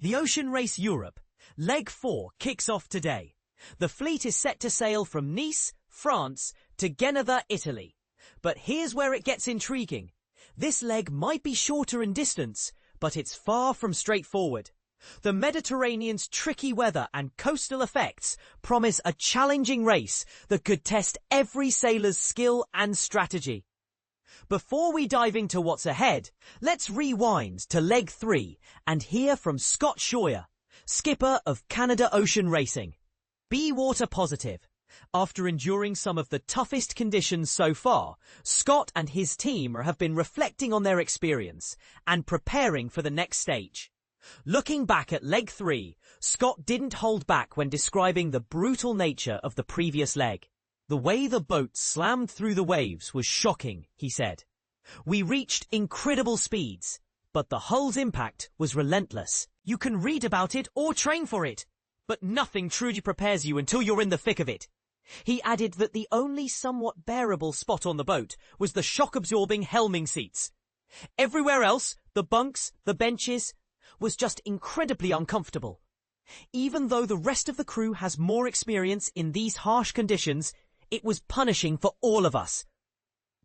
The Ocean Race Europe, Leg 4, kicks off today. The fleet is set to sail from Nice, France, to Genova, Italy. But here's where it gets intriguing. This leg might be shorter in distance, but it's far from straightforward. The Mediterranean's tricky weather and coastal effects promise a challenging race that could test every sailor's skill and strategy. Before we dive into what's ahead, let's rewind to Leg 3 and hear from Scott Shawyer, skipper of Canada Ocean Racing. Be water positive. After enduring some of the toughest conditions so far, Scott and his team have been reflecting on their experience and preparing for the next stage. Looking back at Leg 3, Scott didn't hold back when describing the brutal nature of the previous leg. The way the boat slammed through the waves was shocking, he said. We reached incredible speeds, but the hull's impact was relentless. You can read about it or train for it, but nothing truly prepares you until you're in the thick of it. He added that the only somewhat bearable spot on the boat was the shock-absorbing helming seats. Everywhere else, the bunks, the benches, was just incredibly uncomfortable. Even though the rest of the crew has more experience in these harsh conditions, it was punishing for all of us.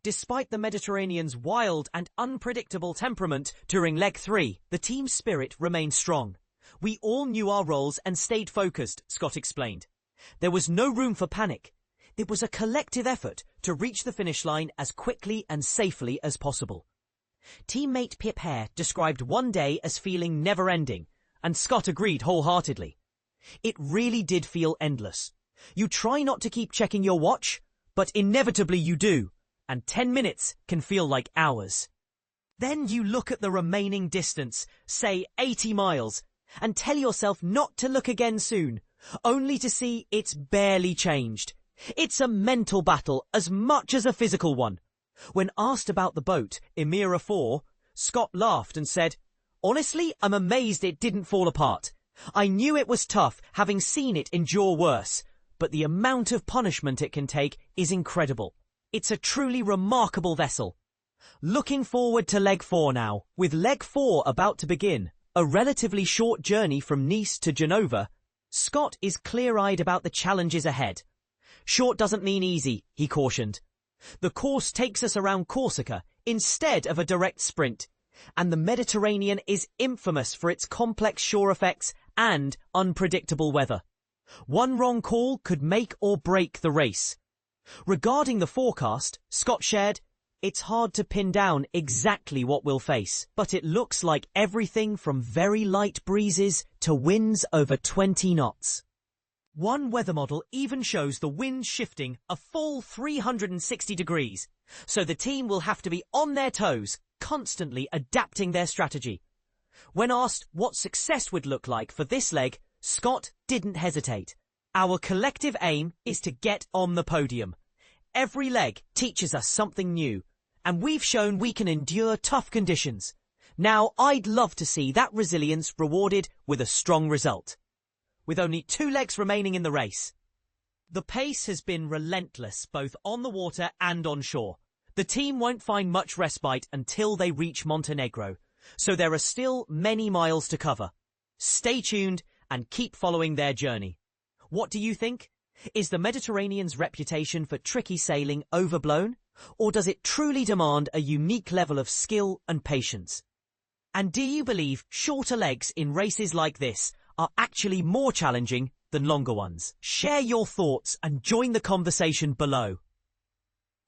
Despite the Mediterranean's wild and unpredictable temperament during Leg 3, the team's spirit remained strong. We all knew our roles and stayed focused, Scott explained. There was no room for panic. It was a collective effort to reach the finish line as quickly and safely as possible. Teammate Pip Hare described one day as feeling never-ending, and Scott agreed wholeheartedly. It really did feel endless. You try not to keep checking your watch, but inevitably you do, and 10 minutes can feel like hours. Then you look at the remaining distance, say 80 miles, and tell yourself not to look again soon, only to see it's barely changed. It's a mental battle as much as a physical one. When asked about the boat, Emira IV, Scott laughed and said, "Honestly, I'm amazed it didn't fall apart. I knew it was tough, having seen it endure worse, but the amount of punishment it can take is incredible. It's a truly remarkable vessel." Looking forward to Leg 4 now, with Leg 4 about to begin, a relatively short journey from Nice to Genova, Scott is clear-eyed about the challenges ahead. Short doesn't mean easy, he cautioned. The course takes us around Corsica instead of a direct sprint, and the Mediterranean is infamous for its complex shore effects and unpredictable weather. One wrong call could make or break the race. Regarding the forecast, Scott shared, "It's hard to pin down exactly what we'll face, but it looks like everything from very light breezes to winds over 20 knots. One weather model even shows the wind shifting a full 360 degrees, so the team will have to be on their toes, constantly adapting their strategy." When asked what success would look like for this leg, Scott didn't hesitate. "Our collective aim is to get on the podium. Every leg teaches us something new, and we've shown we can endure tough conditions. Now I'd love to see that resilience rewarded with a strong result." With only 2 legs remaining in the race, the pace has been relentless both on the water and on shore. The team won't find much respite until they reach Montenegro, so there are still many miles to cover. Stay tuned and keep following their journey. What do you think? Is the Mediterranean's reputation for tricky sailing overblown, or does it truly demand a unique level of skill and patience? And do you believe shorter legs in races like this are actually more challenging than longer ones? Share your thoughts and join the conversation below.